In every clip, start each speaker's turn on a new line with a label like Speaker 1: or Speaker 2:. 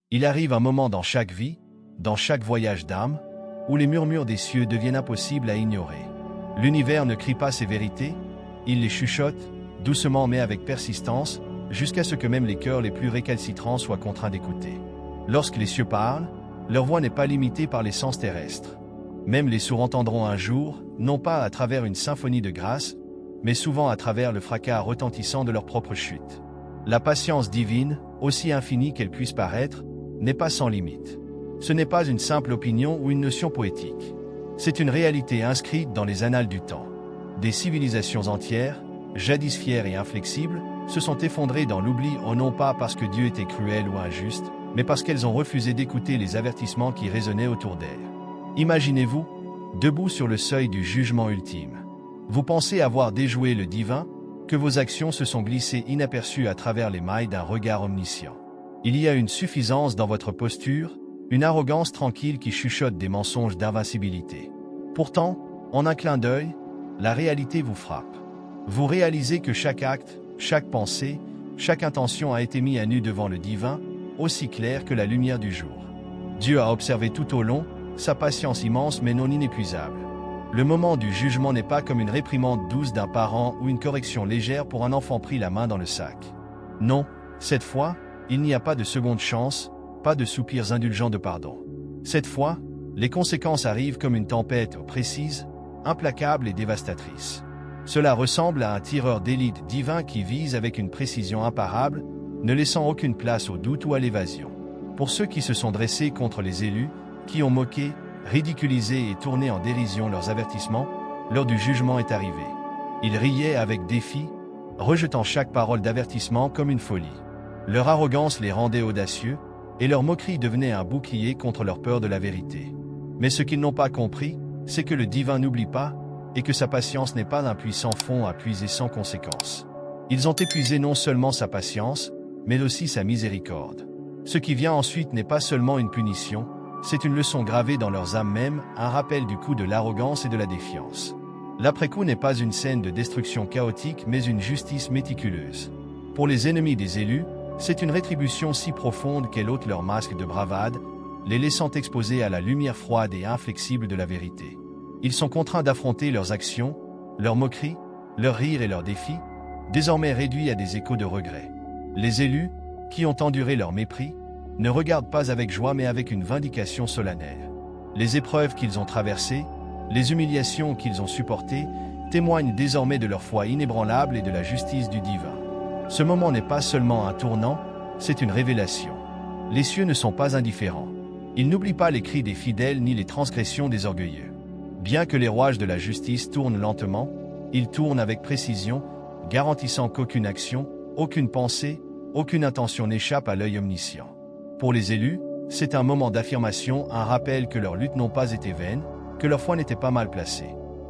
Speaker 1: Il arrive un moment dans chaque vie, dans chaque voyage d'âme, où les murmures des cieux deviennent impossibles à ignorer. L'univers ne crie pas ses vérités, il les chuchote, doucement mais avec persistance, jusqu'à ce que même les cœurs les plus récalcitrants soient contraints d'écouter. Lorsque les cieux parlent, leur voix n'est pas limitée par les sens terrestres. Même les sourds entendront un jour, non pas à travers une symphonie de grâce, mais souvent à travers le fracas retentissant de leur propre chute. La patience divine, aussi infinie qu'elle puisse paraître, n'est pas sans limite. Ce n'est pas une simple opinion ou une notion poétique. C'est une réalité inscrite dans les annales du temps. Des civilisations entières, jadis fières et inflexibles, se sont effondrées dans l'oubli, non pas parce que Dieu était cruel ou injuste, mais parce qu'elles ont refusé d'écouter les avertissements qui résonnaient autour d'elles. Imaginez-vous, debout sur le seuil du jugement ultime. Vous pensez avoir déjoué le divin, que vos actions se sont glissées inaperçues à travers les mailles d'un regard omniscient. Il y a une suffisance dans votre posture, une arrogance tranquille qui chuchote des mensonges d'invincibilité. Pourtant, en un clin d'œil, la réalité vous frappe. Vous réalisez que chaque acte, chaque pensée, chaque intention a été mis à nu devant le divin, aussi clair que la lumière du jour. Dieu a observé tout au long, sa patience immense mais non inépuisable. Le moment du jugement n'est pas comme une réprimande douce d'un parent ou une correction légère pour un enfant pris la main dans le sac. Non, cette fois, il n'y a pas de seconde chance, pas de soupirs indulgents de pardon. Cette fois, les conséquences arrivent comme une tempête précise, implacable et dévastatrice. Cela ressemble à un tireur d'élite divin qui vise avec une précision imparable, ne laissant aucune place au doute ou à l'évasion. Pour ceux qui se sont dressés contre les élus, qui ont moqué, ridiculisé et tourné en dérision leurs avertissements, l'heure du jugement est arrivée. Ils riaient avec défi, rejetant chaque parole d'avertissement comme une folie. Leur arrogance les rendait audacieux, et leur moquerie devenait un bouclier contre leur peur de la vérité. Mais ce qu'ils n'ont pas compris, c'est que le divin n'oublie pas, et que sa patience n'est pas un puissant fond à puiser sans conséquence. Ils ont épuisé non seulement sa patience, mais aussi sa miséricorde. Ce qui vient ensuite n'est pas seulement une punition, c'est une leçon gravée dans leurs âmes mêmes, un rappel du coup de l'arrogance et de la défiance. L'après-coup n'est pas une scène de destruction chaotique, mais une justice méticuleuse. Pour les ennemis des élus, c'est une rétribution si profonde qu'elle ôte leur masque de bravade, les laissant exposés à la lumière froide et inflexible de la vérité. Ils sont contraints d'affronter leurs actions, leurs moqueries, leurs rires et leurs défis, désormais réduits à des échos de regret. Les élus, qui ont enduré leur mépris, ne regardent pas avec joie mais avec une vindication solennelle. Les épreuves qu'ils ont traversées, les humiliations qu'ils ont supportées, témoignent désormais de leur foi inébranlable et de la justice du divin. Ce moment n'est pas seulement un tournant, c'est une révélation. Les cieux ne sont pas indifférents. Ils n'oublient pas les cris des fidèles ni les transgressions des orgueilleux. Bien que les rouages de la justice tournent lentement, ils tournent avec précision, garantissant qu'aucune action, aucune pensée, aucune intention n'échappe à l'œil omniscient. Pour les élus, c'est un moment d'affirmation, un rappel que leurs luttes n'ont pas été vaines, que leur foi n'était pas mal placée.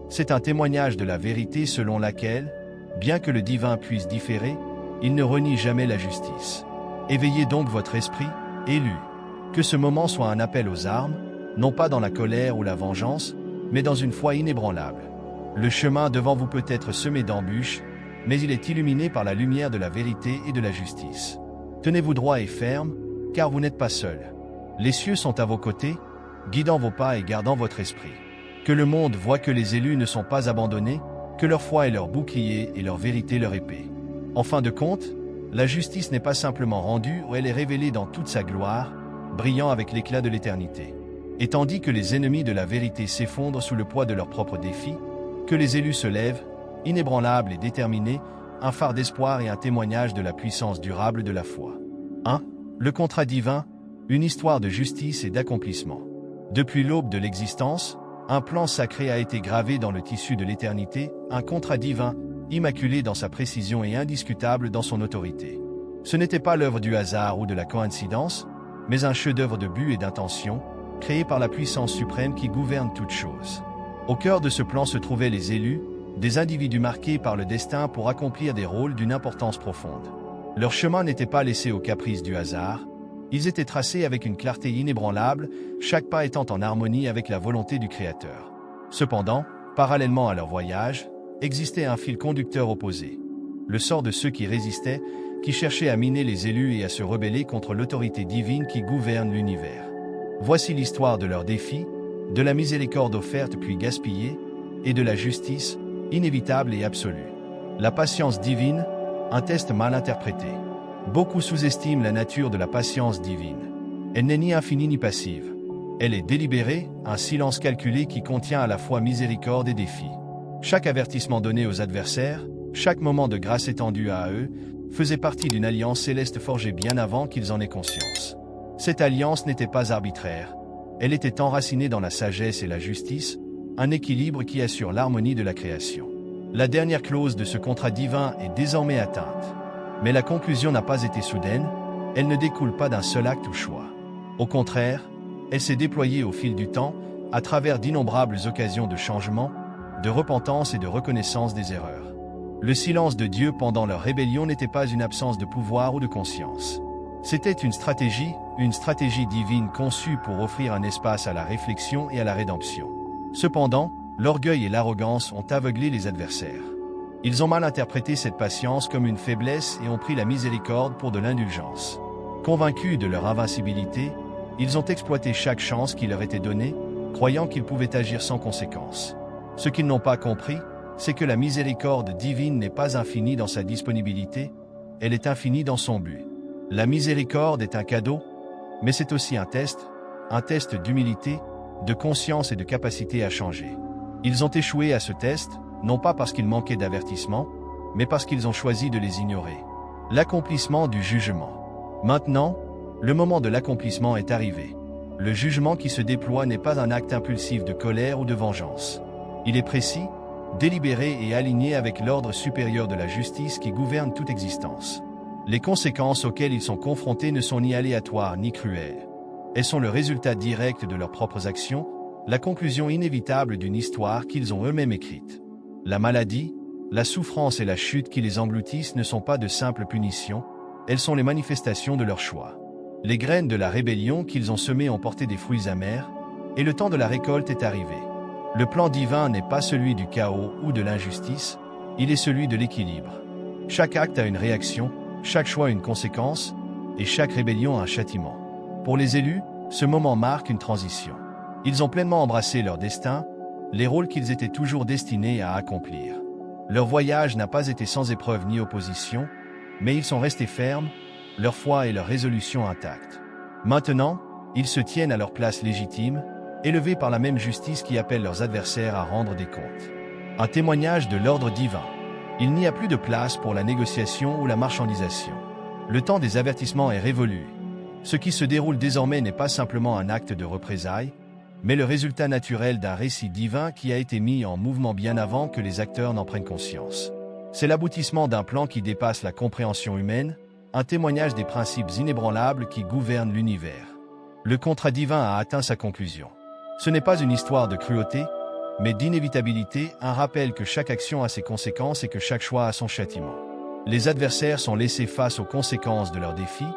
Speaker 1: C'est un témoignage de la vérité selon laquelle, bien que le divin puisse différer, il ne renie jamais la justice. Éveillez donc votre esprit, élus. Que ce moment soit un appel aux armes, non pas dans la colère ou la vengeance, mais dans une foi inébranlable. Le chemin devant vous peut être semé d'embûches, mais il est illuminé par la lumière de la vérité et de la justice. Tenez-vous droit et ferme, car vous n'êtes pas seul. Les cieux sont à vos côtés, guidant vos pas et gardant votre esprit. Que le monde voie que les élus ne sont pas abandonnés, que leur foi est leur bouclier et leur vérité leur épée. En fin de compte, la justice n'est pas simplement rendue, elle est révélée dans toute sa gloire, brillant avec l'éclat de l'éternité. Et tandis que les ennemis de la vérité s'effondrent sous le poids de leurs propres défis, que les élus se lèvent, inébranlables et déterminés, un phare d'espoir et un témoignage de la puissance durable de la foi. 1. Le contrat divin, une histoire de justice et d'accomplissement. Depuis l'aube de l'existence, un plan sacré a été gravé dans le tissu de l'éternité, un contrat divin, immaculé dans sa précision et indiscutable dans son autorité. Ce n'était pas l'œuvre du hasard ou de la coïncidence, mais un chef-d'œuvre de but et d'intention, créé par la puissance suprême qui gouverne toutes choses. Au cœur de ce plan se trouvaient les élus, des individus marqués par le destin pour accomplir des rôles d'une importance profonde. Leur chemin n'était pas laissé aux caprices du hasard, ils étaient tracés avec une clarté inébranlable, chaque pas étant en harmonie avec la volonté du Créateur. Cependant, parallèlement à leur voyage, existait un fil conducteur opposé. Le sort de ceux qui résistaient, qui cherchaient à miner les élus et à se rebeller contre l'autorité divine qui gouverne l'univers. Voici l'histoire de leurs défis, de la miséricorde offerte puis gaspillée, et de la justice, inévitable et absolue. La patience divine, un test mal interprété. Beaucoup sous-estiment la nature de la patience divine. Elle n'est ni infinie ni passive. Elle est délibérée, un silence calculé qui contient à la fois miséricorde et défi. Chaque avertissement donné aux adversaires, chaque moment de grâce étendu à eux, faisait partie d'une alliance céleste forgée bien avant qu'ils en aient conscience. Cette alliance n'était pas arbitraire. Elle était enracinée dans la sagesse et la justice, un équilibre qui assure l'harmonie de la création. La dernière clause de ce contrat divin est désormais atteinte. Mais la conclusion n'a pas été soudaine, elle ne découle pas d'un seul acte ou choix. Au contraire, elle s'est déployée au fil du temps, à travers d'innombrables occasions de changement, de repentance et de reconnaissance des erreurs. Le silence de Dieu pendant leur rébellion n'était pas une absence de pouvoir ou de conscience. C'était une stratégie divine conçue pour offrir un espace à la réflexion et à la rédemption. Cependant, l'orgueil et l'arrogance ont aveuglé les adversaires. Ils ont mal interprété cette patience comme une faiblesse et ont pris la miséricorde pour de l'indulgence. Convaincus de leur invincibilité, ils ont exploité chaque chance qui leur était donnée, croyant qu'ils pouvaient agir sans conséquence. Ce qu'ils n'ont pas compris, c'est que la miséricorde divine n'est pas infinie dans sa disponibilité, elle est infinie dans son but. La miséricorde est un cadeau, mais c'est aussi un test d'humilité, de conscience et de capacité à changer. Ils ont échoué à ce test, non pas parce qu'ils manquaient d'avertissement, mais parce qu'ils ont choisi de les ignorer. L'accomplissement du jugement. Maintenant, le moment de l'accomplissement est arrivé. Le jugement qui se déploie n'est pas un acte impulsif de colère ou de vengeance. Il est précis, délibéré et aligné avec l'ordre supérieur de la justice qui gouverne toute existence. Les conséquences auxquelles ils sont confrontés ne sont ni aléatoires ni cruelles. Elles sont le résultat direct de leurs propres actions, la conclusion inévitable d'une histoire qu'ils ont eux-mêmes écrite. La maladie, la souffrance et la chute qui les engloutissent ne sont pas de simples punitions, elles sont les manifestations de leur choix. Les graines de la rébellion qu'ils ont semées ont porté des fruits amers, et le temps de la récolte est arrivé. Le plan divin n'est pas celui du chaos ou de l'injustice, il est celui de l'équilibre. Chaque acte a une réaction, chaque choix une conséquence, et chaque rébellion un châtiment. Pour les élus, ce moment marque une transition. Ils ont pleinement embrassé leur destin, les rôles qu'ils étaient toujours destinés à accomplir. Leur voyage n'a pas été sans épreuve ni opposition, mais ils sont restés fermes, leur foi et leur résolution intactes. Maintenant, ils se tiennent à leur place légitime, élevés par la même justice qui appelle leurs adversaires à rendre des comptes. Un témoignage de l'ordre divin. Il n'y a plus de place pour la négociation ou la marchandisation. Le temps des avertissements est révolu. Ce qui se déroule désormais n'est pas simplement un acte de représailles, mais le résultat naturel d'un récit divin qui a été mis en mouvement bien avant que les acteurs n'en prennent conscience. C'est l'aboutissement d'un plan qui dépasse la compréhension humaine, un témoignage des principes inébranlables qui gouvernent l'univers. Le contrat divin a atteint sa conclusion. Ce n'est pas une histoire de cruauté, mais d'inévitabilité, un rappel que chaque action a ses conséquences et que chaque choix a son châtiment. Les adversaires sont laissés face aux conséquences de leurs défis,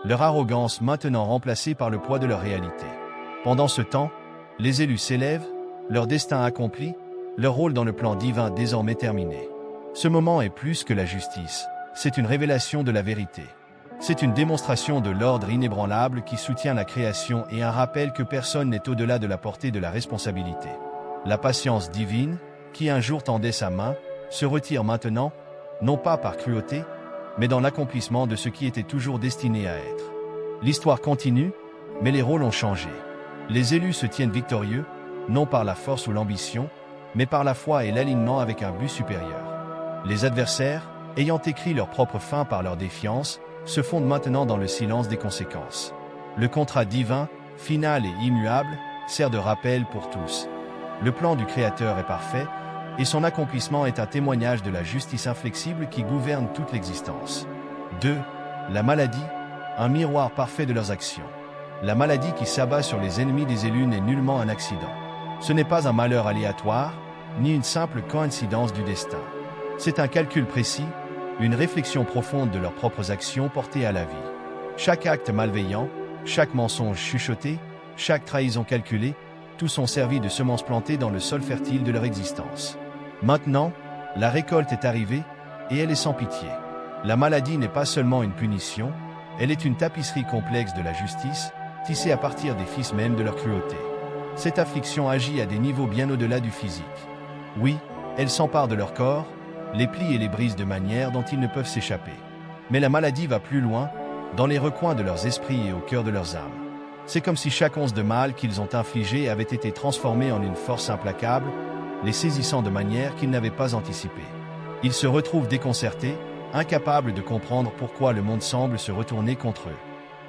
Speaker 1: leur arrogance maintenant remplacée par le poids de leur réalité. Pendant ce temps, les élus s'élèvent, leur destin accompli, leur rôle dans le plan divin désormais terminé. Ce moment est plus que la justice, c'est une révélation de la vérité. C'est une démonstration de l'ordre inébranlable qui soutient la création et un rappel que personne n'est au-delà de la portée de la responsabilité. La patience divine, qui un jour tendait sa main, se retire maintenant, non pas par cruauté, mais dans l'accomplissement de ce qui était toujours destiné à être. L'histoire continue, mais les rôles ont changé. Les élus se tiennent victorieux, non par la force ou l'ambition, mais par la foi et l'alignement avec un but supérieur. Les adversaires, ayant écrit leur propre fin par leur défiance, se fondent maintenant dans le silence des conséquences. Le contrat divin, final et immuable, sert de rappel pour tous. Le plan du Créateur est parfait, et son accomplissement est un témoignage de la justice inflexible qui gouverne toute l'existence. 2. La maladie, un miroir parfait de leurs actions. La maladie qui s'abat sur les ennemis des élus n'est nullement un accident. Ce n'est pas un malheur aléatoire, ni une simple coïncidence du destin. C'est un calcul précis, une réflexion profonde de leurs propres actions portées à la vie. Chaque acte malveillant, chaque mensonge chuchoté, chaque trahison calculée, tous sont servis de semences plantées dans le sol fertile de leur existence. Maintenant, la récolte est arrivée, et elle est sans pitié. La maladie n'est pas seulement une punition, elle est une tapisserie complexe de la justice, tissée à partir des fils même de leur cruauté. Cette affliction agit à des niveaux bien au-delà du physique. Oui, elle s'empare de leur corps, les plie et les brise de manière dont ils ne peuvent s'échapper. Mais la maladie va plus loin, dans les recoins de leurs esprits et au cœur de leurs âmes. C'est comme si chaque once de mal qu'ils ont infligé avait été transformée en une force implacable, les saisissant de manière qu'ils n'avaient pas anticipée. Ils se retrouvent déconcertés, incapables de comprendre pourquoi le monde semble se retourner contre eux.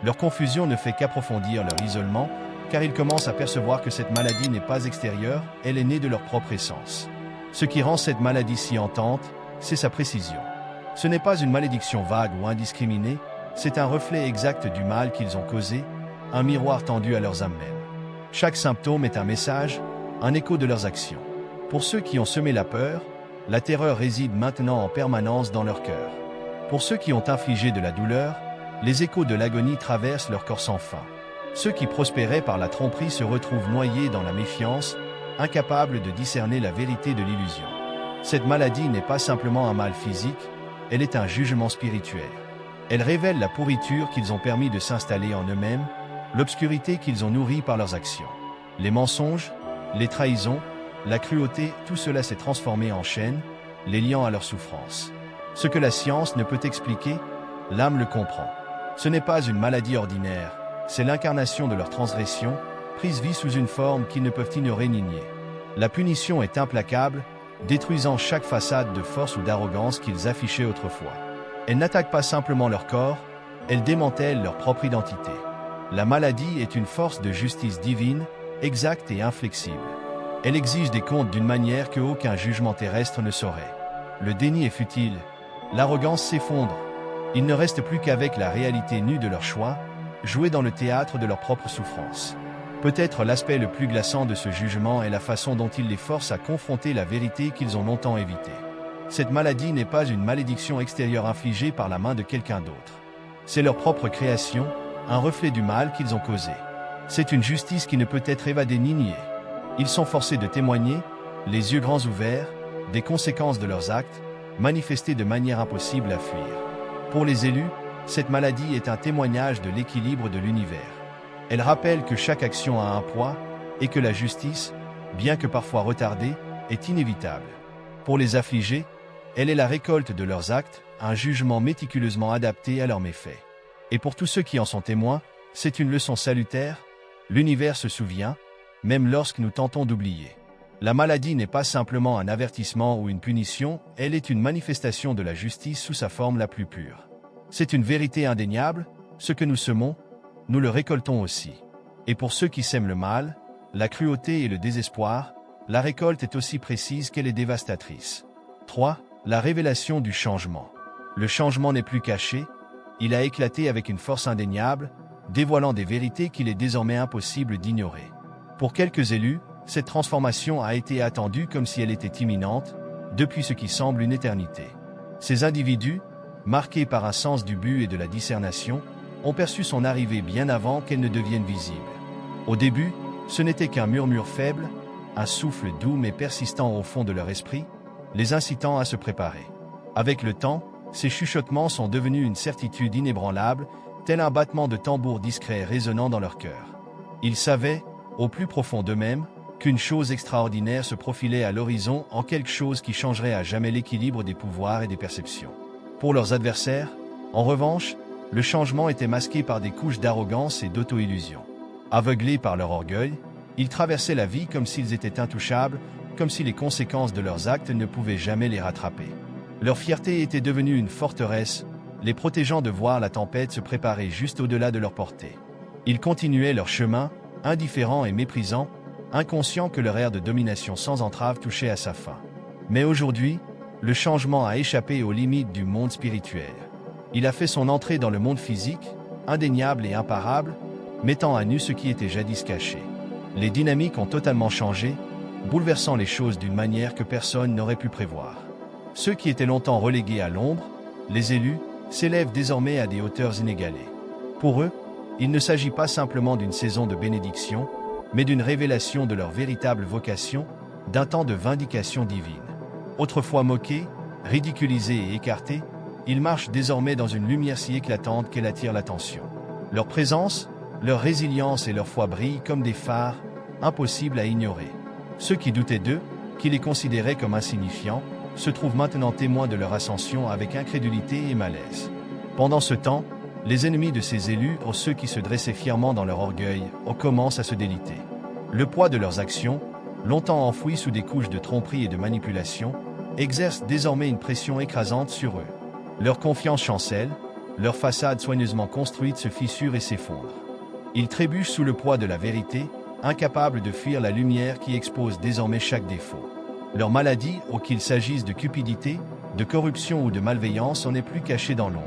Speaker 1: Leur confusion ne fait qu'approfondir leur isolement, car ils commencent à percevoir que cette maladie n'est pas extérieure, elle est née de leur propre essence. Ce qui rend cette maladie si hantante, c'est sa précision. Ce n'est pas une malédiction vague ou indiscriminée, c'est un reflet exact du mal qu'ils ont causé, un miroir tendu à leurs âmes mêmes. Chaque symptôme est un message, un écho de leurs actions. Pour ceux qui ont semé la peur, la terreur réside maintenant en permanence dans leur cœur. Pour ceux qui ont infligé de la douleur, les échos de l'agonie traversent leur corps sans fin. Ceux qui prospéraient par la tromperie se retrouvent noyés dans la méfiance, incapables de discerner la vérité de l'illusion. Cette maladie n'est pas simplement un mal physique, elle est un jugement spirituel. Elle révèle la pourriture qu'ils ont permis de s'installer en eux-mêmes, l'obscurité qu'ils ont nourrie par leurs actions. Les mensonges, les trahisons, la cruauté, tout cela s'est transformé en chaînes, les liant à leur souffrance. Ce que la science ne peut expliquer, l'âme le comprend. Ce n'est pas une maladie ordinaire, c'est l'incarnation de leur transgression, prise vie sous une forme qu'ils ne peuvent ignorer ni nier. La punition est implacable, détruisant chaque façade de force ou d'arrogance qu'ils affichaient autrefois. Elle n'attaque pas simplement leur corps, elle démantèle leur propre identité. La maladie est une force de justice divine, exacte et inflexible. Elle exige des comptes d'une manière que aucun jugement terrestre ne saurait. Le déni est futile, l'arrogance s'effondre. Il ne reste plus qu'avec la réalité nue de leur choix, jouer dans le théâtre de leur propre souffrance. Peut-être l'aspect le plus glaçant de ce jugement est la façon dont il les force à confronter la vérité qu'ils ont longtemps évitée. Cette maladie n'est pas une malédiction extérieure infligée par la main de quelqu'un d'autre. C'est leur propre création, un reflet du mal qu'ils ont causé. C'est une justice qui ne peut être évadée ni niée. Ils sont forcés de témoigner, les yeux grands ouverts, des conséquences de leurs actes, manifestées de manière impossible à fuir. Pour les élus, cette maladie est un témoignage de l'équilibre de l'univers. Elle rappelle que chaque action a un poids et que la justice, bien que parfois retardée, est inévitable. Pour les affligés, elle est la récolte de leurs actes, un jugement méticuleusement adapté à leurs méfaits. Et pour tous ceux qui en sont témoins, c'est une leçon salutaire, l'univers se souvient, même lorsque nous tentons d'oublier. La maladie n'est pas simplement un avertissement ou une punition, elle est une manifestation de la justice sous sa forme la plus pure. C'est une vérité indéniable, ce que nous semons, nous le récoltons aussi. Et pour ceux qui sèment le mal, la cruauté et le désespoir, la récolte est aussi précise qu'elle est dévastatrice. 3. La révélation du changement. Le changement n'est plus caché, il a éclaté avec une force indéniable, dévoilant des vérités qu'il est désormais impossible d'ignorer. Pour quelques élus, cette transformation a été attendue comme si elle était imminente, depuis ce qui semble une éternité. Ces individus, marqués par un sens du but et de la discernation, ont perçu son arrivée bien avant qu'elle ne devienne visible. Au début, ce n'était qu'un murmure faible, un souffle doux mais persistant au fond de leur esprit, les incitant à se préparer. Avec le temps, ces chuchotements sont devenus une certitude inébranlable, tel un battement de tambour discret résonnant dans leur cœur. Ils savaient, au plus profond d'eux-mêmes, qu'une chose extraordinaire se profilait à l'horizon, en quelque chose qui changerait à jamais l'équilibre des pouvoirs et des perceptions. Pour leurs adversaires, en revanche, le changement était masqué par des couches d'arrogance et d'auto-illusion. Aveuglés par leur orgueil, ils traversaient la vie comme s'ils étaient intouchables, comme si les conséquences de leurs actes ne pouvaient jamais les rattraper. Leur fierté était devenue une forteresse, les protégeant de voir la tempête se préparer juste au-delà de leur portée. Ils continuaient leur chemin, indifférents et méprisants, inconscients que leur ère de domination sans entrave touchait à sa fin. Mais aujourd'hui, le changement a échappé aux limites du monde spirituel. Il a fait son entrée dans le monde physique, indéniable et imparable, mettant à nu ce qui était jadis caché. Les dynamiques ont totalement changé, bouleversant les choses d'une manière que personne n'aurait pu prévoir. Ceux qui étaient longtemps relégués à l'ombre, les élus, s'élèvent désormais à des hauteurs inégalées. Pour eux, il ne s'agit pas simplement d'une saison de bénédiction, mais d'une révélation de leur véritable vocation, d'un temps de vindication divine. Autrefois moqués, ridiculisés et écartés, ils marchent désormais dans une lumière si éclatante qu'elle attire l'attention. Leur présence, leur résilience et leur foi brillent comme des phares, impossibles à ignorer. Ceux qui doutaient d'eux, qui les considéraient comme insignifiants, se trouvent maintenant témoins de leur ascension avec incrédulité et malaise. Pendant ce temps, les ennemis de ces élus, ou ceux qui se dressaient fièrement dans leur orgueil, commencent à se déliter. Le poids de leurs actions, longtemps enfouis sous des couches de tromperie et de manipulation, exerce désormais une pression écrasante sur eux. Leur confiance chancelle, leur façade soigneusement construite se fissure et s'effondre. Ils trébuchent sous le poids de la vérité, incapables de fuir la lumière qui expose désormais chaque défaut. Leur maladie, ou qu'il s'agisse de cupidité, de corruption ou de malveillance, n'est plus cachée dans l'ombre.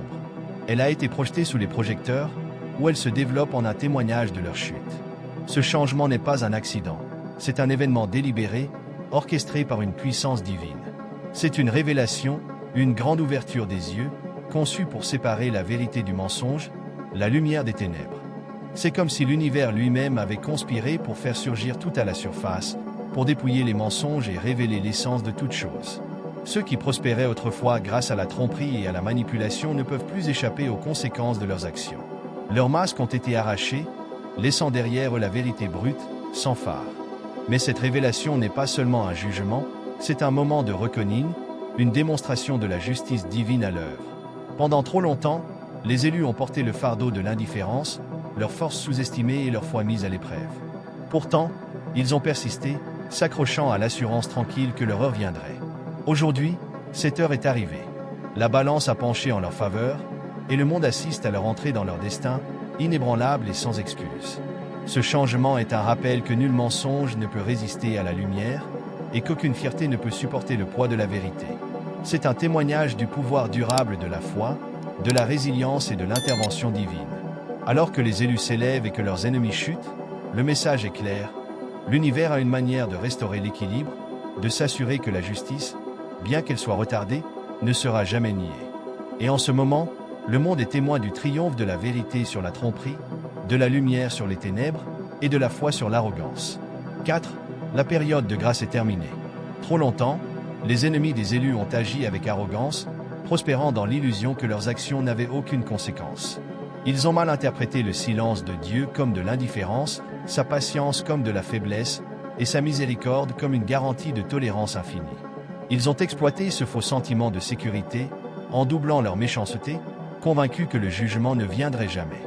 Speaker 1: Elle a été projetée sous les projecteurs, où elle se développe en un témoignage de leur chute. Ce changement n'est pas un accident, c'est un événement délibéré, orchestré par une puissance divine. C'est une révélation, une grande ouverture des yeux, conçue pour séparer la vérité du mensonge, la lumière des ténèbres. C'est comme si l'univers lui-même avait conspiré pour faire surgir tout à la surface, pour dépouiller les mensonges et révéler l'essence de toute chose. Ceux qui prospéraient autrefois grâce à la tromperie et à la manipulation ne peuvent plus échapper aux conséquences de leurs actions. Leurs masques ont été arrachés, laissant derrière eux la vérité brute, sans phare. Mais cette révélation n'est pas seulement un jugement, c'est un moment de reckoning, une démonstration de la justice divine à l'œuvre. Pendant trop longtemps, les élus ont porté le fardeau de l'indifférence, leur force sous-estimée et leur foi mise à l'épreuve. Pourtant, ils ont persisté, s'accrochant à l'assurance tranquille que leur heure viendrait. Aujourd'hui, cette heure est arrivée. La balance a penché en leur faveur, et le monde assiste à leur entrée dans leur destin, inébranlable et sans excuse. Ce changement est un rappel que nul mensonge ne peut résister à la lumière, et qu'aucune fierté ne peut supporter le poids de la vérité. C'est un témoignage du pouvoir durable de la foi, de la résilience et de l'intervention divine. Alors que les élus s'élèvent et que leurs ennemis chutent, le message est clair. L'univers a une manière de restaurer l'équilibre, de s'assurer que la justice, bien qu'elle soit retardée, ne sera jamais niée. Et en ce moment, le monde est témoin du triomphe de la vérité sur la tromperie, de la lumière sur les ténèbres et de la foi sur l'arrogance. 4. La période de grâce est terminée. Trop longtemps, les ennemis des élus ont agi avec arrogance, prospérant dans l'illusion que leurs actions n'avaient aucune conséquence. Ils ont mal interprété le silence de Dieu comme de l'indifférence, sa patience comme de la faiblesse, et sa miséricorde comme une garantie de tolérance infinie. Ils ont exploité ce faux sentiment de sécurité, en doublant leur méchanceté, convaincus que le jugement ne viendrait jamais.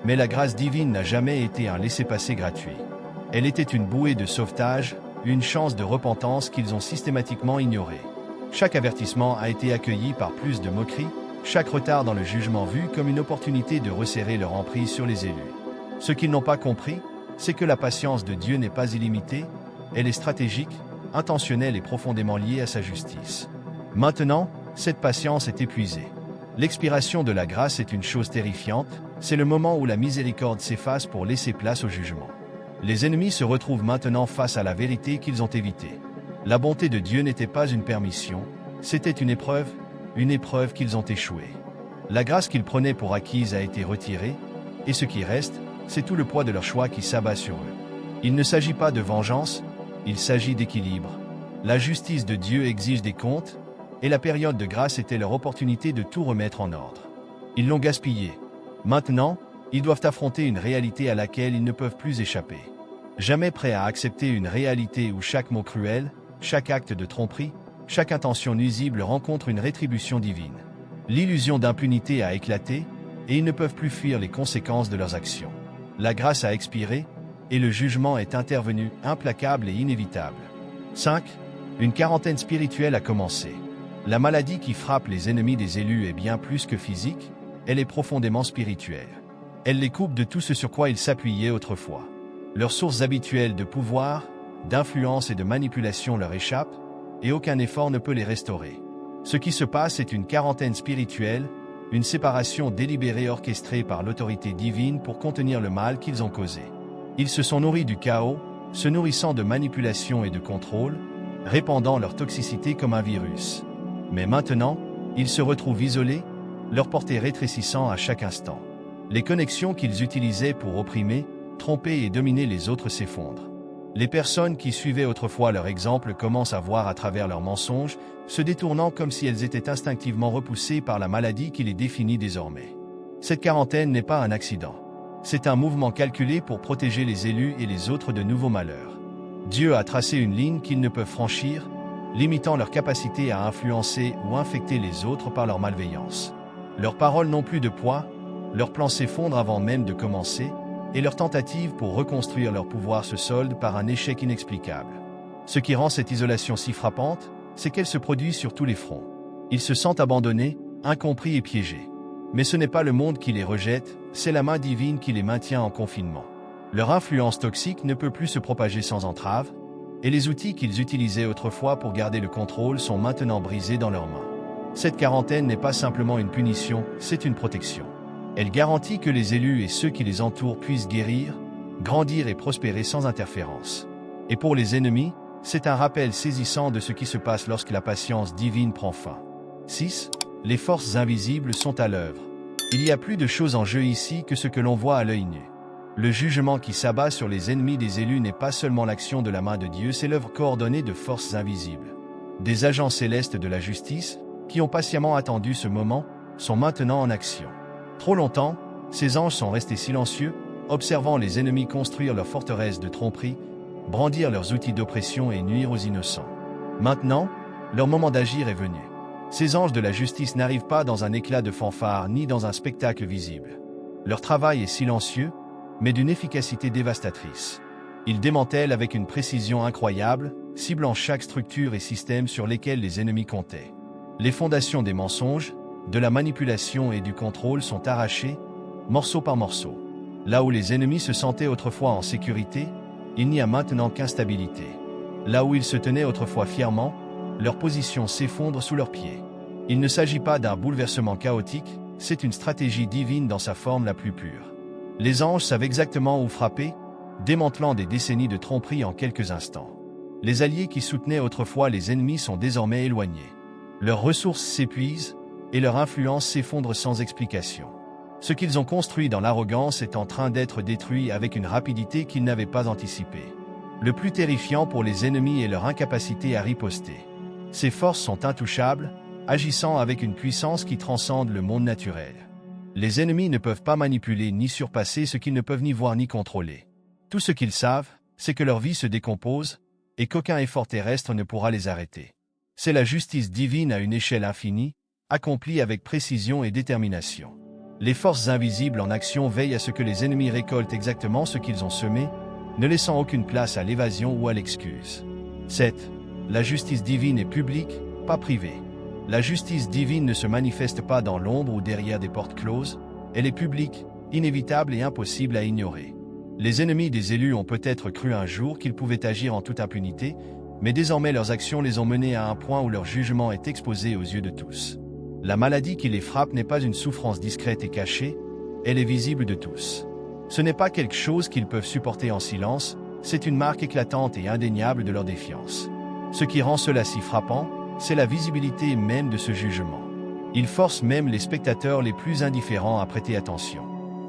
Speaker 1: Mais la grâce divine n'a jamais été un laissez-passer gratuit. Elle était une bouée de sauvetage, une chance de repentance qu'ils ont systématiquement ignorée. Chaque avertissement a été accueilli par plus de moqueries, chaque retard dans le jugement vu comme une opportunité de resserrer leur emprise sur les élus. Ce qu'ils n'ont pas compris, c'est que la patience de Dieu n'est pas illimitée, elle est stratégique, intentionnelle et profondément liée à sa justice. Maintenant, cette patience est épuisée. L'expiration de la grâce est une chose terrifiante, c'est le moment où la miséricorde s'efface pour laisser place au jugement. Les ennemis se retrouvent maintenant face à la vérité qu'ils ont évitée. La bonté de Dieu n'était pas une permission, c'était une épreuve qu'ils ont échoué. La grâce qu'ils prenaient pour acquise a été retirée, et ce qui reste, c'est tout le poids de leur choix qui s'abat sur eux. Il ne s'agit pas de vengeance, il s'agit d'équilibre. La justice de Dieu exige des comptes, et la période de grâce était leur opportunité de tout remettre en ordre. Ils l'ont gaspillé. Maintenant, ils doivent affronter une réalité à laquelle ils ne peuvent plus échapper. Jamais prêts à accepter une réalité où chaque mot cruel, chaque acte de tromperie, chaque intention nuisible rencontre une rétribution divine. L'illusion d'impunité a éclaté, et ils ne peuvent plus fuir les conséquences de leurs actions. La grâce a expiré, et le jugement est intervenu, implacable et inévitable. 5. Une quarantaine spirituelle a commencé. La maladie qui frappe les ennemis des élus est bien plus que physique, elle est profondément spirituelle. Elle les coupe de tout ce sur quoi ils s'appuyaient autrefois. Leurs sources habituelles de pouvoir, d'influence et de manipulation leur échappent, et aucun effort ne peut les restaurer. Ce qui se passe est une quarantaine spirituelle, une séparation délibérée orchestrée par l'autorité divine pour contenir le mal qu'ils ont causé. Ils se sont nourris du chaos, se nourrissant de manipulation et de contrôle, répandant leur toxicité comme un virus. Mais maintenant, ils se retrouvent isolés, leur portée rétrécissant à chaque instant. Les connexions qu'ils utilisaient pour opprimer, tromper et dominer les autres s'effondrent. Les personnes qui suivaient autrefois leur exemple commencent à voir à travers leurs mensonges, se détournant comme si elles étaient instinctivement repoussées par la maladie qui les définit désormais. Cette quarantaine n'est pas un accident. C'est un mouvement calculé pour protéger les élus et les autres de nouveaux malheurs. Dieu a tracé une ligne qu'ils ne peuvent franchir, limitant leur capacité à influencer ou infecter les autres par leur malveillance. Leurs paroles n'ont plus de poids, leurs plans s'effondrent avant même de commencer, et leurs tentatives pour reconstruire leur pouvoir se soldent par un échec inexplicable. Ce qui rend cette isolation si frappante, c'est qu'elle se produit sur tous les fronts. Ils se sentent abandonnés, incompris et piégés. Mais ce n'est pas le monde qui les rejette, c'est la main divine qui les maintient en confinement. Leur influence toxique ne peut plus se propager sans entrave, et les outils qu'ils utilisaient autrefois pour garder le contrôle sont maintenant brisés dans leurs mains. Cette quarantaine n'est pas simplement une punition, c'est une protection. Elle garantit que les élus et ceux qui les entourent puissent guérir, grandir et prospérer sans interférence. Et pour les ennemis, c'est un rappel saisissant de ce qui se passe lorsque la patience divine prend fin. 6. Les forces invisibles sont à l'œuvre. Il y a plus de choses en jeu ici que ce que l'on voit à l'œil nu. Le jugement qui s'abat sur les ennemis des élus n'est pas seulement l'action de la main de Dieu, c'est l'œuvre coordonnée de forces invisibles. Des agents célestes de la justice, qui ont patiemment attendu ce moment, sont maintenant en action. Trop longtemps, ces anges sont restés silencieux, observant les ennemis construire leurs forteresses de tromperie, brandir leurs outils d'oppression et nuire aux innocents. Maintenant, leur moment d'agir est venu. Ces anges de la justice n'arrivent pas dans un éclat de fanfare ni dans un spectacle visible. Leur travail est silencieux, mais d'une efficacité dévastatrice. Ils démantèlent avec une précision incroyable, ciblant chaque structure et système sur lesquels les ennemis comptaient. Les fondations des mensonges, de la manipulation et du contrôle sont arrachées, morceau par morceau. Là où les ennemis se sentaient autrefois en sécurité, il n'y a maintenant qu'instabilité. Là où ils se tenaient autrefois fièrement, leur position s'effondre sous leurs pieds. Il ne s'agit pas d'un bouleversement chaotique, c'est une stratégie divine dans sa forme la plus pure. Les anges savent exactement où frapper, démantelant des décennies de tromperie en quelques instants. Les alliés qui soutenaient autrefois les ennemis sont désormais éloignés. Leurs ressources s'épuisent, et leur influence s'effondre sans explication. Ce qu'ils ont construit dans l'arrogance est en train d'être détruit avec une rapidité qu'ils n'avaient pas anticipée. Le plus terrifiant pour les ennemis est leur incapacité à riposter. Ces forces sont intouchables, agissant avec une puissance qui transcende le monde naturel. Les ennemis ne peuvent pas manipuler ni surpasser ce qu'ils ne peuvent ni voir ni contrôler. Tout ce qu'ils savent, c'est que leur vie se décompose, et qu'aucun effort terrestre ne pourra les arrêter. C'est la justice divine à une échelle infinie, accomplie avec précision et détermination. Les forces invisibles en action veillent à ce que les ennemis récoltent exactement ce qu'ils ont semé, ne laissant aucune place à l'évasion ou à l'excuse. 7. La justice divine est publique, pas privée. La justice divine ne se manifeste pas dans l'ombre ou derrière des portes closes, elle est publique, inévitable et impossible à ignorer. Les ennemis des élus ont peut-être cru un jour qu'ils pouvaient agir en toute impunité, mais désormais leurs actions les ont menés à un point où leur jugement est exposé aux yeux de tous. La maladie qui les frappe n'est pas une souffrance discrète et cachée, elle est visible de tous. Ce n'est pas quelque chose qu'ils peuvent supporter en silence, c'est une marque éclatante et indéniable de leur défiance. Ce qui rend cela si frappant, c'est la visibilité même de ce jugement. Il force même les spectateurs les plus indifférents à prêter attention.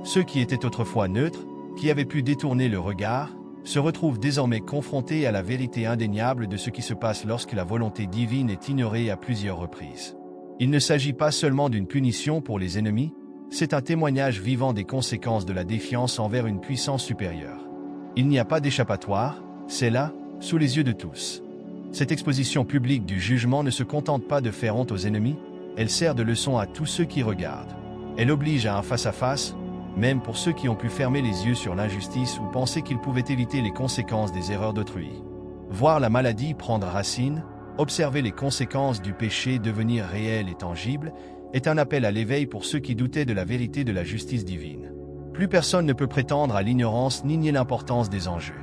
Speaker 1: Ceux qui étaient autrefois neutres, qui avaient pu détourner le regard, se retrouvent désormais confrontés à la vérité indéniable de ce qui se passe lorsque la volonté divine est ignorée à plusieurs reprises. Il ne s'agit pas seulement d'une punition pour les ennemis, c'est un témoignage vivant des conséquences de la défiance envers une puissance supérieure. Il n'y a pas d'échappatoire, c'est là, sous les yeux de tous. Cette exposition publique du jugement ne se contente pas de faire honte aux ennemis, elle sert de leçon à tous ceux qui regardent. Elle oblige à un face-à-face, même pour ceux qui ont pu fermer les yeux sur l'injustice ou penser qu'ils pouvaient éviter les conséquences des erreurs d'autrui. Voir la maladie prendre racine, observer les conséquences du péché devenir réelles et tangibles, est un appel à l'éveil pour ceux qui doutaient de la vérité de la justice divine. Plus personne ne peut prétendre à l'ignorance ni nier l'importance des enjeux.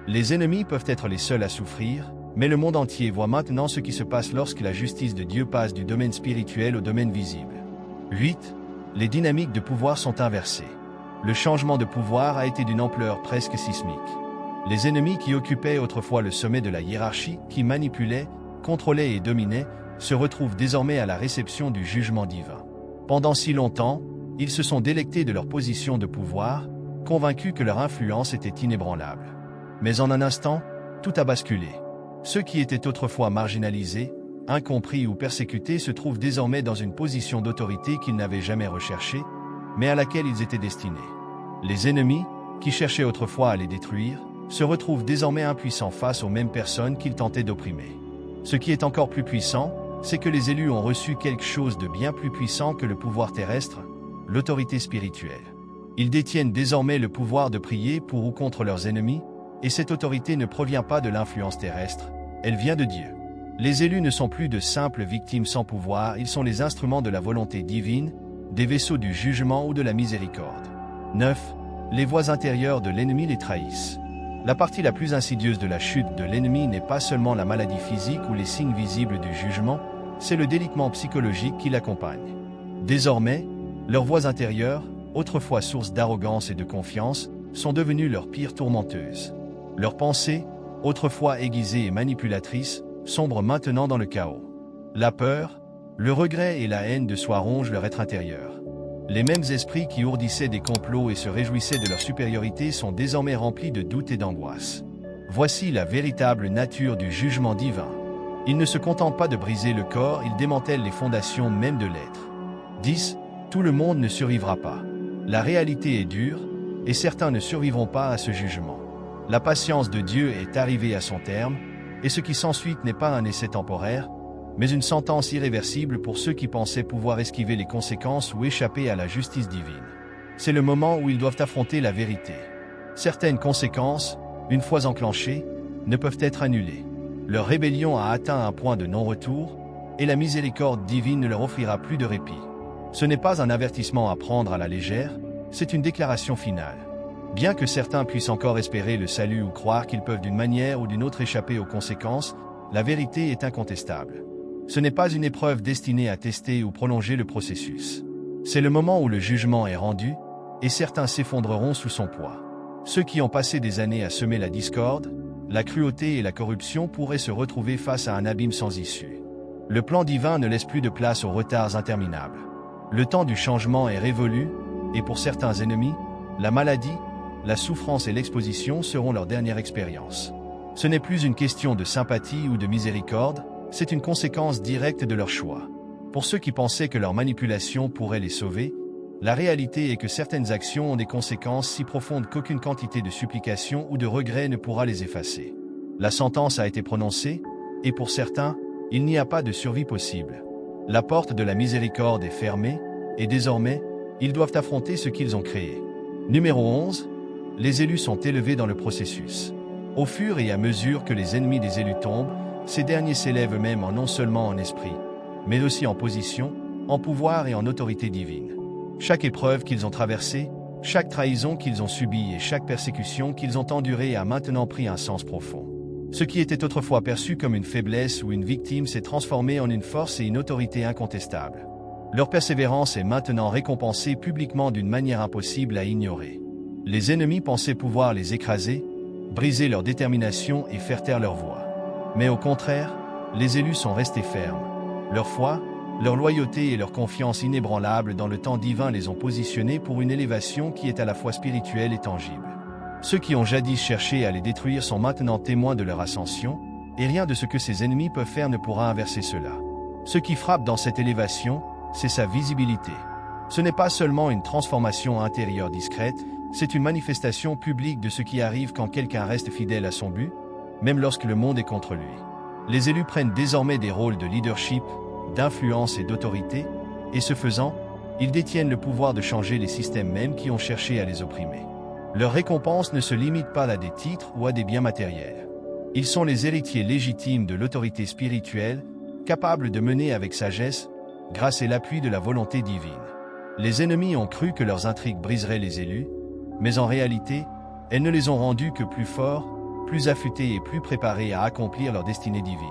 Speaker 1: Les ennemis peuvent être les seuls à souffrir, mais le monde entier voit maintenant ce qui se passe lorsque la justice de Dieu passe du domaine spirituel au domaine visible. 8. Les dynamiques de pouvoir sont inversées. Le changement de pouvoir a été d'une ampleur presque sismique. Les ennemis qui occupaient autrefois le sommet de la hiérarchie, qui manipulaient, contrôlaient et dominaient, se retrouvent désormais à la réception du jugement divin. Pendant si longtemps, ils se sont délectés de leur position de pouvoir, convaincus que leur influence était inébranlable. Mais en un instant, Tout a basculé. Ceux qui étaient autrefois marginalisés, incompris ou persécutés se trouvent désormais dans une position d'autorité qu'ils n'avaient jamais recherchée, mais à laquelle ils étaient destinés. Les ennemis, qui cherchaient autrefois à les détruire, se retrouvent désormais impuissants face aux mêmes personnes qu'ils tentaient d'opprimer. Ce qui est encore plus puissant, c'est que les élus ont reçu quelque chose de bien plus puissant que le pouvoir terrestre, l'autorité spirituelle. Ils détiennent désormais le pouvoir de prier pour ou contre leurs ennemis, et cette autorité ne provient pas de l'influence terrestre, elle vient de Dieu. Les élus ne sont plus de simples victimes sans pouvoir, ils sont les instruments de la volonté divine, des vaisseaux du jugement ou de la miséricorde. 9. Les voies intérieures de l'ennemi les trahissent. La partie la plus insidieuse de la chute de l'ennemi n'est pas seulement la maladie physique ou les signes visibles du jugement, c'est le délitement psychologique qui l'accompagne. Désormais, leurs voies intérieures, autrefois source d'arrogance et de confiance, sont devenues leurs pires tourmenteuses. Leurs pensées, autrefois aiguisées et manipulatrices, sombrent maintenant dans le chaos. La peur, le regret et la haine de soi rongent leur être intérieur. Les mêmes esprits qui ourdissaient des complots et se réjouissaient de leur supériorité sont désormais remplis de doutes et d'angoisse. Voici la véritable nature du jugement divin. Il ne se contente pas de briser le corps, il démantèle les fondations même de l'être. 10. Tout le monde ne survivra pas. La réalité est dure, et certains ne survivront pas à ce jugement. La patience de Dieu est arrivée à son terme, et ce qui s'ensuit n'est pas un essai temporaire, mais une sentence irréversible pour ceux qui pensaient pouvoir esquiver les conséquences ou échapper à la justice divine. C'est le moment où ils doivent affronter la vérité. Certaines conséquences, une fois enclenchées, ne peuvent être annulées. Leur rébellion a atteint un point de non-retour, et la miséricorde divine ne leur offrira plus de répit. Ce n'est pas un avertissement à prendre à la légère, c'est une déclaration finale. Bien que certains puissent encore espérer le salut ou croire qu'ils peuvent d'une manière ou d'une autre échapper aux conséquences, la vérité est incontestable. Ce n'est pas une épreuve destinée à tester ou prolonger le processus. C'est le moment où le jugement est rendu, et certains s'effondreront sous son poids. Ceux qui ont passé des années à semer la discorde, la cruauté et la corruption pourraient se retrouver face à un abîme sans issue. Le plan divin ne laisse plus de place aux retards interminables. Le temps du changement est révolu, et pour certains ennemis, la maladie, la souffrance et l'exposition seront leur dernière expérience. Ce n'est plus une question de sympathie ou de miséricorde, c'est une conséquence directe de leur choix. Pour ceux qui pensaient que leur manipulation pourrait les sauver, la réalité est que certaines actions ont des conséquences si profondes qu'aucune quantité de supplication ou de regret ne pourra les effacer. La sentence a été prononcée, et pour certains, il n'y a pas de survie possible. La porte de la miséricorde est fermée, et désormais, ils doivent affronter ce qu'ils ont créé. Numéro 11. Les élus sont élevés dans le processus. Au fur et à mesure que les ennemis des élus tombent, ces derniers s'élèvent eux-mêmes non seulement en esprit, mais aussi en position, en pouvoir et en autorité divine. Chaque épreuve qu'ils ont traversée, chaque trahison qu'ils ont subie et chaque persécution qu'ils ont endurée a maintenant pris un sens profond. Ce qui était autrefois perçu comme une faiblesse ou une victime s'est transformé en une force et une autorité incontestables. Leur persévérance est maintenant récompensée publiquement d'une manière impossible à ignorer. Les ennemis pensaient pouvoir les écraser, briser leur détermination et faire taire leur voix. Mais au contraire, les élus sont restés fermes. Leur foi, leur loyauté et leur confiance inébranlable dans le temps divin les ont positionnés pour une élévation qui est à la fois spirituelle et tangible. Ceux qui ont jadis cherché à les détruire sont maintenant témoins de leur ascension, et rien de ce que ses ennemis peuvent faire ne pourra inverser cela. Ce qui frappe dans cette élévation, c'est sa visibilité. Ce n'est pas seulement une transformation intérieure discrète, c'est une manifestation publique de ce qui arrive quand quelqu'un reste fidèle à son but, même lorsque le monde est contre lui. Les élus prennent désormais des rôles de leadership, d'influence et d'autorité, et ce faisant, ils détiennent le pouvoir de changer les systèmes mêmes qui ont cherché à les opprimer. Leur récompense ne se limite pas à des titres ou à des biens matériels. Ils sont les héritiers légitimes de l'autorité spirituelle, capables de mener avec sagesse, grâce et l'appui de la volonté divine. Les ennemis ont cru que leurs intrigues briseraient les élus, mais en réalité, elles ne les ont rendus que plus forts, plus affûtés et plus préparés à accomplir leur destinée divine.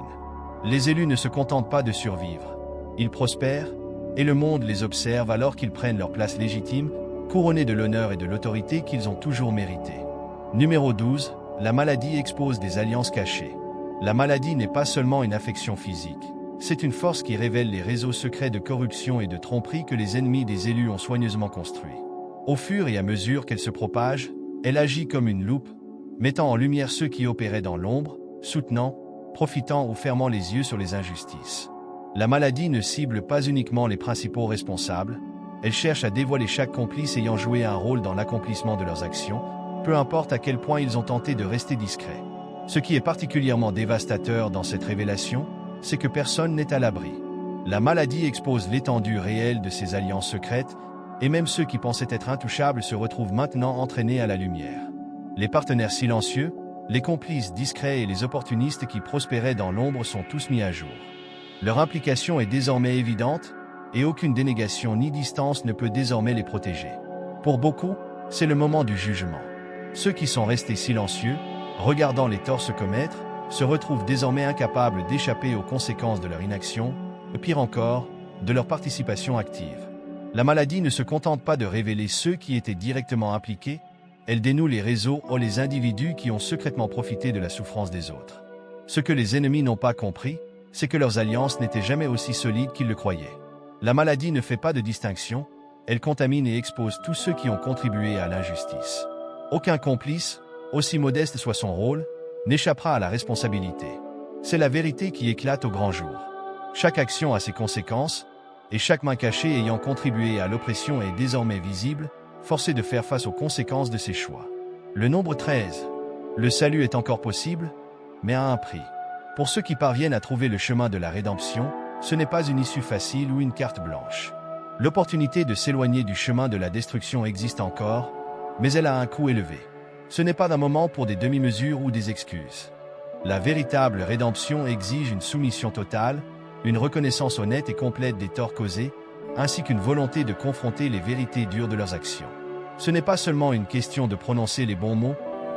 Speaker 1: Les élus ne se contentent pas de survivre. Ils prospèrent, et le monde les observe alors qu'ils prennent leur place légitime, couronnés de l'honneur et de l'autorité qu'ils ont toujours mérité. Numéro 12. La maladie expose des alliances cachées. La maladie n'est pas seulement une affection physique. C'est une force qui révèle les réseaux secrets de corruption et de tromperie que les ennemis des élus ont soigneusement construits. Au fur et à mesure qu'elle se propage, elle agit comme une loupe, mettant en lumière ceux qui opéraient dans l'ombre, soutenant, profitant ou fermant les yeux sur les injustices. La maladie ne cible pas uniquement les principaux responsables, elle cherche à dévoiler chaque complice ayant joué un rôle dans l'accomplissement de leurs actions, peu importe à quel point ils ont tenté de rester discrets. Ce qui est particulièrement dévastateur dans cette révélation, c'est que personne n'est à l'abri. La maladie expose l'étendue réelle de ces alliances secrètes, et même ceux qui pensaient être intouchables se retrouvent maintenant entraînés à la lumière. Les partenaires silencieux, les complices discrets et les opportunistes qui prospéraient dans l'ombre sont tous mis à jour. Leur implication est désormais évidente, et aucune dénégation ni distance ne peut désormais les protéger. Pour beaucoup, c'est le moment du jugement. Ceux qui sont restés silencieux, regardant les torts se commettre, se retrouvent désormais incapables d'échapper aux conséquences de leur inaction, ou pire encore, de leur participation active. La maladie ne se contente pas de révéler ceux qui étaient directement impliqués, elle dénoue les réseaux ou les individus qui ont secrètement profité de la souffrance des autres. Ce que les ennemis n'ont pas compris, c'est que leurs alliances n'étaient jamais aussi solides qu'ils le croyaient. La maladie ne fait pas de distinction, elle contamine et expose tous ceux qui ont contribué à l'injustice. Aucun complice, aussi modeste soit son rôle, n'échappera à la responsabilité. C'est la vérité qui éclate au grand jour. Chaque action a ses conséquences, et chaque main cachée ayant contribué à l'oppression est désormais visible, forcée de faire face aux conséquences de ses choix. Le nombre 13. Le salut est encore possible, mais à un prix. Pour ceux qui parviennent à trouver le chemin de la rédemption, ce n'est pas une issue facile ou une carte blanche. L'opportunité de s'éloigner du chemin de la destruction existe encore, mais elle a un coût élevé. Ce n'est pas un moment pour des demi-mesures ou des excuses. La véritable rédemption exige une soumission totale, une reconnaissance honnête et complète des torts causés, ainsi qu'une volonté de confronter les vérités dures de leurs actions. Ce n'est pas seulement une question de prononcer les bons mots,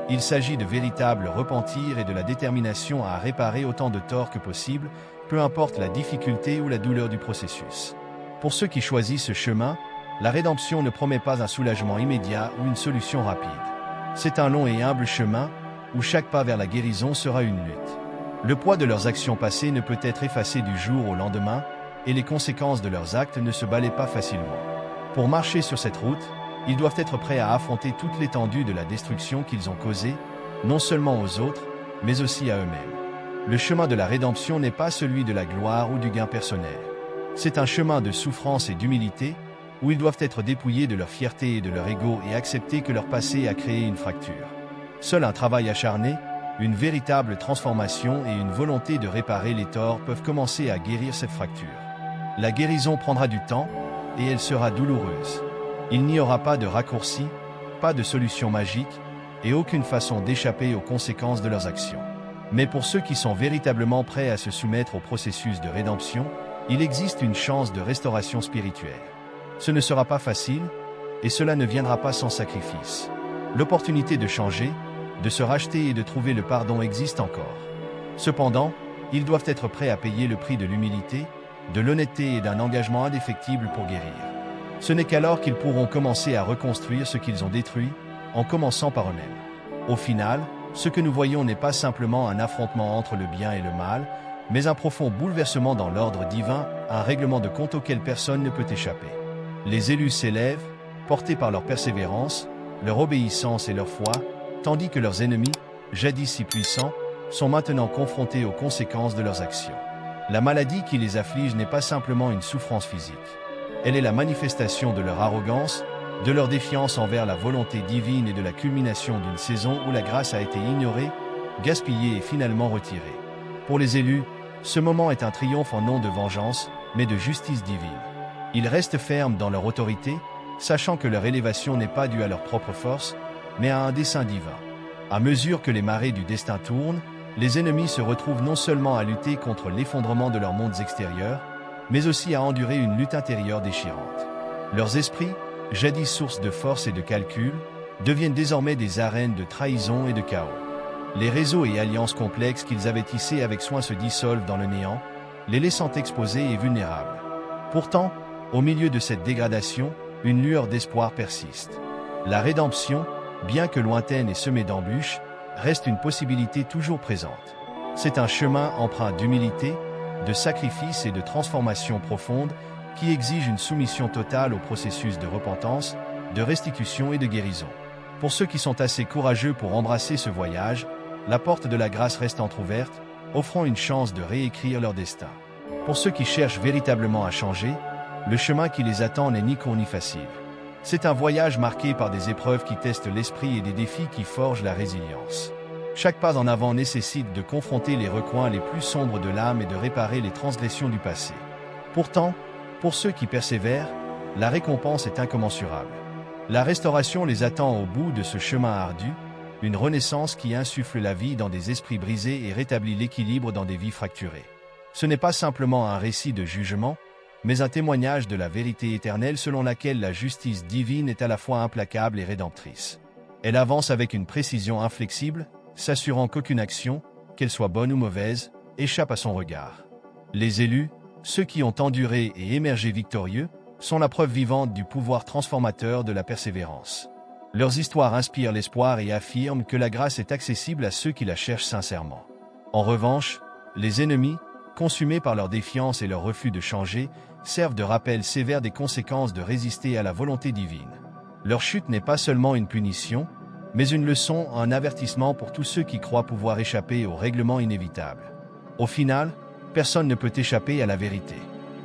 Speaker 1: il s'agit de véritable repentir et de la détermination à réparer autant de torts que possible, peu importe la difficulté ou la douleur du processus. Pour ceux qui choisissent ce chemin, la rédemption ne promet pas un soulagement immédiat ou une solution rapide. C'est un long et humble chemin, où chaque pas vers la guérison sera une lutte. Le poids de leurs actions passées ne peut être effacé du jour au lendemain, et les conséquences de leurs actes ne se balaient pas facilement. Pour marcher sur cette route, ils doivent être prêts à affronter toute l'étendue de la destruction qu'ils ont causée, non seulement aux autres, mais aussi à eux-mêmes. Le chemin de la rédemption n'est pas celui de la gloire ou du gain personnel. C'est un chemin de souffrance et d'humilité, où ils doivent être dépouillés de leur fierté et de leur ego et accepter que leur passé a créé une fracture. Seul un travail acharné, une véritable transformation et une volonté de réparer les torts peuvent commencer à guérir cette fracture. La guérison prendra du temps, et elle sera douloureuse. Il n'y aura pas de raccourci, pas de solution magique, et aucune façon d'échapper aux conséquences de leurs actions. Mais pour ceux qui sont véritablement prêts à se soumettre au processus de rédemption, il existe une chance de restauration spirituelle. Ce ne sera pas facile, et cela ne viendra pas sans sacrifice. L'opportunité de changer, de se racheter et de trouver le pardon existe encore. Cependant, ils doivent être prêts à payer le prix de l'humilité, de l'honnêteté et d'un engagement indéfectible pour guérir. Ce n'est qu'alors qu'ils pourront commencer à reconstruire ce qu'ils ont détruit, en commençant par eux-mêmes. Au final, ce que nous voyons n'est pas simplement un affrontement entre le bien et le mal, mais un profond bouleversement dans l'ordre divin, un règlement de compte auquel personne ne peut échapper. Les élus s'élèvent, portés par leur persévérance, leur obéissance et leur foi, tandis que leurs ennemis, jadis si puissants, sont maintenant confrontés aux conséquences de leurs actions. La maladie qui les afflige n'est pas simplement une souffrance physique. Elle est la manifestation de leur arrogance, de leur défiance envers la volonté divine et de la culmination d'une saison où la grâce a été ignorée, gaspillée et finalement retirée. Pour les élus, ce moment est un triomphe non de vengeance, mais de justice divine. Ils restent fermes dans leur autorité, sachant que leur élévation n'est pas due à leur propre force, mais à un dessein divin. À mesure que les marées du destin tournent, les ennemis se retrouvent non seulement à lutter contre l'effondrement de leurs mondes extérieurs, mais aussi à endurer une lutte intérieure déchirante. Leurs esprits, jadis source de force et de calcul, deviennent désormais des arènes de trahison et de chaos. Les réseaux et alliances complexes qu'ils avaient tissés avec soin se dissolvent dans le néant, les laissant exposés et vulnérables. Pourtant, au milieu de cette dégradation, une lueur d'espoir persiste. La rédemption, bien que lointaine et semée d'embûches, reste une possibilité toujours présente. C'est un chemin empreint d'humilité, de sacrifice et de transformation profonde qui exige une soumission totale au processus de repentance, de restitution et de guérison. Pour ceux qui sont assez courageux pour embrasser ce voyage, la porte de la grâce reste entrouverte, offrant une chance de réécrire leur destin. Pour ceux qui cherchent véritablement à changer, le chemin qui les attend n'est ni court ni facile. C'est un voyage marqué par des épreuves qui testent l'esprit et des défis qui forgent la résilience. Chaque pas en avant nécessite de confronter les recoins les plus sombres de l'âme et de réparer les transgressions du passé. Pourtant, pour ceux qui persévèrent, la récompense est incommensurable. La restauration les attend au bout de ce chemin ardu, une renaissance qui insuffle la vie dans des esprits brisés et rétablit l'équilibre dans des vies fracturées. Ce n'est pas simplement un récit de jugement, mais un témoignage de la vérité éternelle selon laquelle la justice divine est à la fois implacable et rédemptrice. Elle avance avec une précision inflexible, s'assurant qu'aucune action, qu'elle soit bonne ou mauvaise, échappe à son regard. Les élus, ceux qui ont enduré et émergé victorieux, sont la preuve vivante du pouvoir transformateur de la persévérance. Leurs histoires inspirent l'espoir et affirment que la grâce est accessible à ceux qui la cherchent sincèrement. En revanche, les ennemis, consumés par leur défiance et leur refus de changer, servent de rappel sévère des conséquences de résister à la volonté divine. Leur chute n'est pas seulement une punition, mais une leçon, un avertissement pour tous ceux qui croient pouvoir échapper au règlement inévitable. Au final, personne ne peut échapper à la vérité.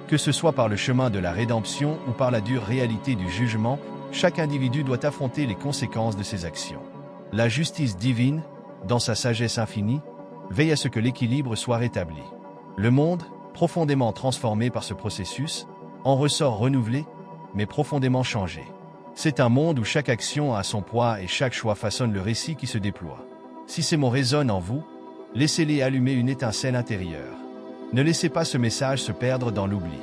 Speaker 1: Que ce soit par le chemin de la rédemption ou par la dure réalité du jugement, chaque individu doit affronter les conséquences de ses actions. La justice divine, dans sa sagesse infinie, veille à ce que l'équilibre soit rétabli. Le monde, profondément transformé par ce processus, en ressort renouvelé, mais profondément changé. C'est un monde où chaque action a son poids et chaque choix façonne le récit qui se déploie. Si ces mots résonnent en vous, laissez-les allumer une étincelle intérieure. Ne laissez pas ce message se perdre dans l'oubli.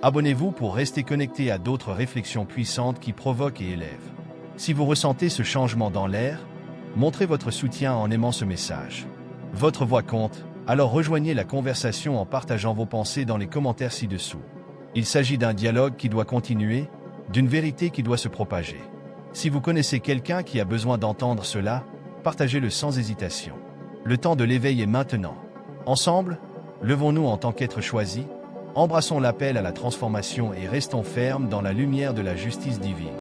Speaker 1: Abonnez-vous pour rester connecté à d'autres réflexions puissantes qui provoquent et élèvent. Si vous ressentez ce changement dans l'air, montrez votre soutien en aimant ce message. Votre voix compte, alors rejoignez la conversation en partageant vos pensées dans les commentaires ci-dessous. Il s'agit d'un dialogue qui doit continuer, d'une vérité qui doit se propager. Si vous connaissez quelqu'un qui a besoin d'entendre cela, partagez-le sans hésitation. Le temps de l'éveil est maintenant. Ensemble, levons-nous en tant qu'êtres choisis, embrassons l'appel à la transformation et restons fermes dans la lumière de la justice divine.